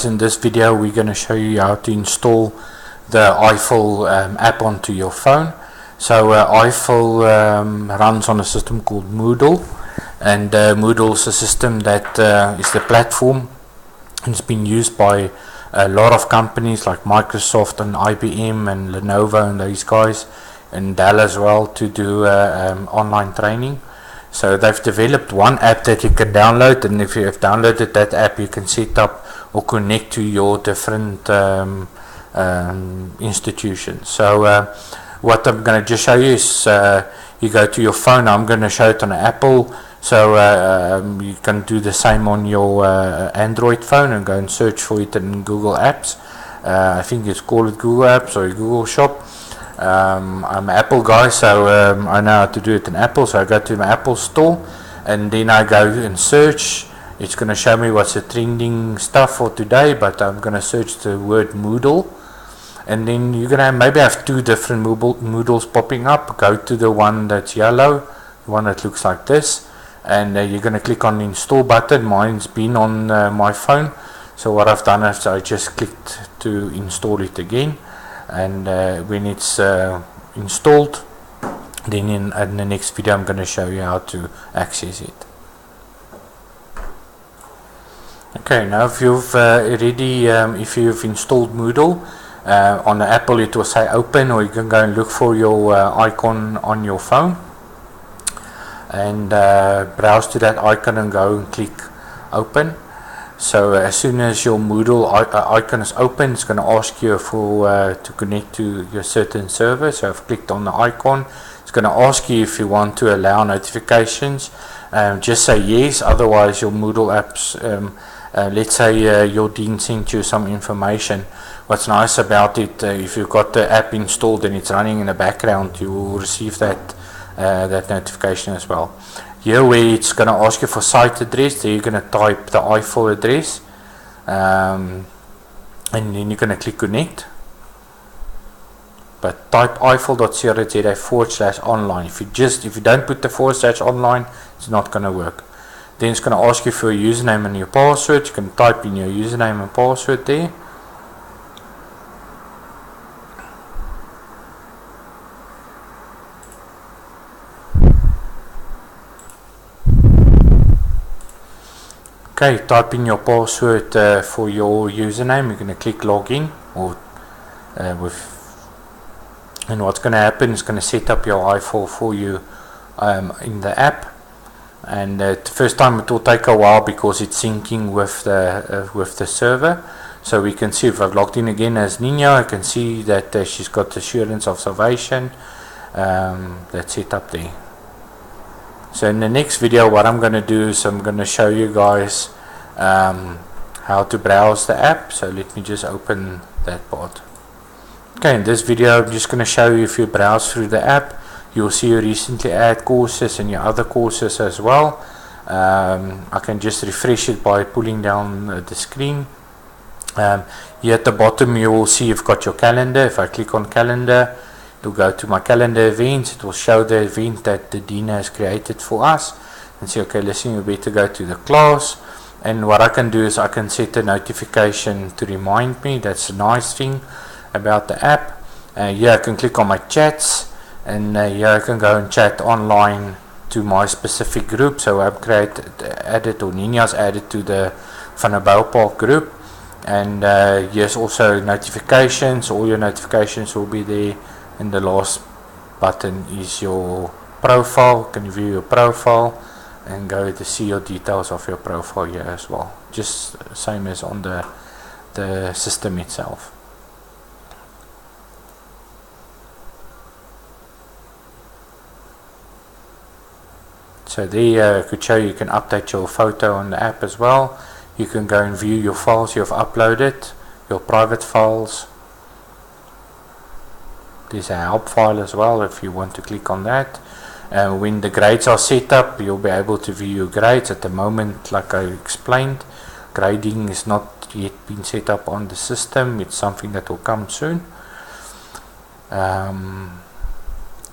in this video we're going to show you how to install the IFIL app onto your phone. So IFIL runs on a system called Moodle, and Moodle is a system that is the platform. It's been used by a lot of companies like Microsoft and IBM and Lenovo and these guys, and Dell as well, to do online training. So they've developed one app that you can download, and if you have downloaded that app, you can set up or connect to your different institutions. So what I'm going to just show you is you go to your phone. I'm going to show it on an Apple, so you can do the same on your Android phone and go and search for it in Google Apps. I think it's called Google Apps or Google Shop. I'm an Apple guy, so I know how to do it in Apple. So I go to my Apple store and then I go and search. It's going to show me what's the trending stuff for today, but I'm going to search the word Moodle, and then you're going to maybe have two different Moodles popping up. Go to the one that's yellow, the one that looks like this, and you're going to click on the install button. Mine's been on my phone, so what I've done is I just clicked to install it again. And when it's installed, then in the next video I'm going to show you how to access it. Okay, now if you've if you've installed Moodle on the Apple, it will say open, or you can go and look for your icon on your phone and browse to that icon and go and click open. So as soon as your Moodle icon is open, it's going to ask you to connect to your certain server. So I've clicked on the icon. It's going to ask you if you want to allow notifications. Just say yes, otherwise your Moodle apps, let's say your dean sent you some information. What's nice about it, if you've got the app installed and it's running in the background, you will receive that notification as well. Here where it's going to ask you for site address, there you're going to type the IFIL address, and then you're going to click connect. But type ifil.co.za/online. If you don't put the /online, it's not going to work. Then it's going to ask you for your username and your password. You can type in your username and password there. Okay, type in your password for your username. You're going to click login, and what's going to happen is going to set up your IFIL for you in the app. And the first time it will take a while because it's syncing with the server. So we can see if I've logged in again as Nina, I can see that she's got assurance of salvation. That's set up there. So in the next video, what I'm going to do is I'm going to show you guys how to browse the app. So let me just open that part. Okay, in this video I'm just going to show you, if you browse through the app, you'll see your recently added courses and your other courses as well. I can just refresh it by pulling down the screen. Here at the bottom you will see you've got your calendar. If I click on calendar, to go to my calendar events, it will show the event that the dean has created for us, and say, okay, listen, you better go to the class. And what I can do is I can set a notification to remind me. That's a nice thing about the app. Here I can click on my chats, and here I can go and chat online to my specific group. So I've added, or Nina's added to the Van der Bouwpark group. And here's also notifications. All your notifications will be there. And the last button is your profile. You can view your profile and go to see your details of your profile here as well. Just same as on the system itself. So there I could show you can update your photo on the app as well. You can go and view your files you've uploaded, your private files. There's a help file as well if you want to click on that. When the grades are set up, you'll be able to view your grades. At the moment, like I explained, grading is not yet been set up on the system. It's something that will come soon.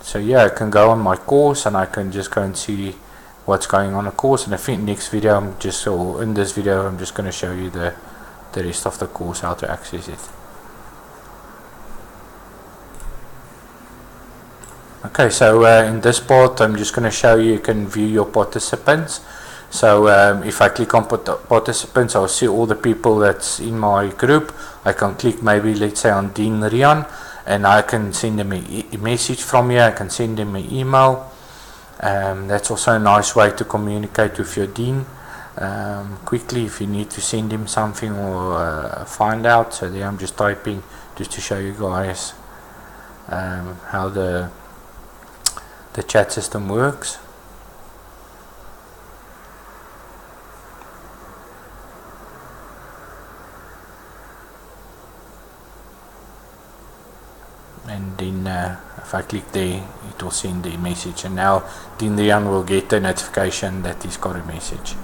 So yeah, I can go on my course and I can just go and see what's going on the course. And I think next video in this video I'm just going to show you the the rest of the course, how to access it. Okay, so in this part I'm just going to show you can view your participants. So if I click on participants, I'll see all the people that's in my group. I can click maybe, let's say, on Dean Rian, and I can send them a message from here. I can send them an email. That's also a nice way to communicate with your dean quickly if you need to send him something or find out. So there I'm just typing just to show you guys how the chat system works. And then if I click there, it will send the message, and now Dean Rian will get a notification that he's got a message.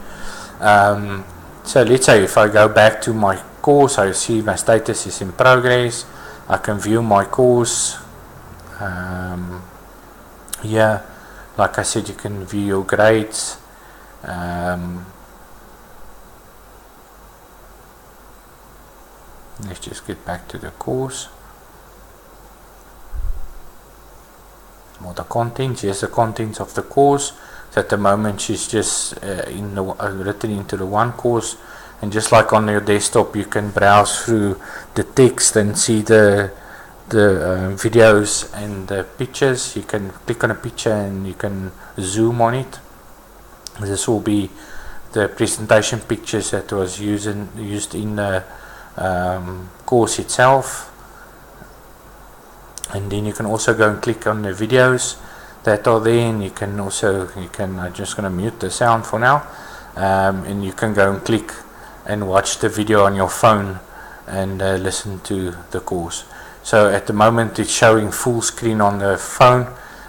So let's say if I go back to my course, I see my status is in progress. I can view my course. Yeah, like I said, you can view your grades. Let's just get back to the course. Or the contents. Here's the contents of the course. So at the moment she's just written into the one course, and just like on your desktop, you can browse through the text and see the videos and the pictures. You can click on a picture and you can zoom on it. This will be the presentation pictures that was used in the course itself. And then you can also go and click on the videos that are there, and you can I'm just going to mute the sound for now, and you can go and click and watch the video on your phone and listen to the course. So at the moment it's showing full screen on the phone.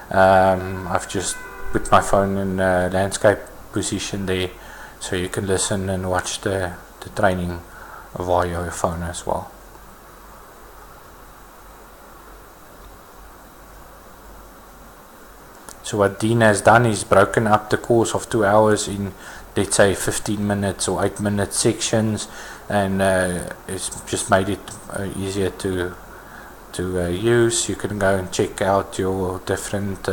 I've just put my phone in landscape position there, so you can listen and watch the training via your phone as well. So what Dean has done is broken up the course of 2 hours in, let's say, 15 minutes or 8-minute sections, and it's just made it easier to use. You can go and check out your different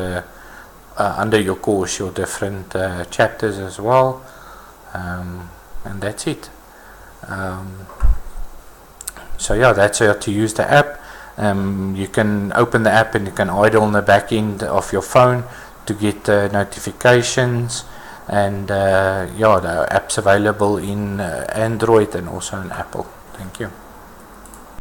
under your course, your different chapters as well, and that's it. So yeah, that's how to use the app. You can open the app and you can idle on the back end of your phone to get notifications, and yeah, the app's available in Android and also in Apple. Thank you.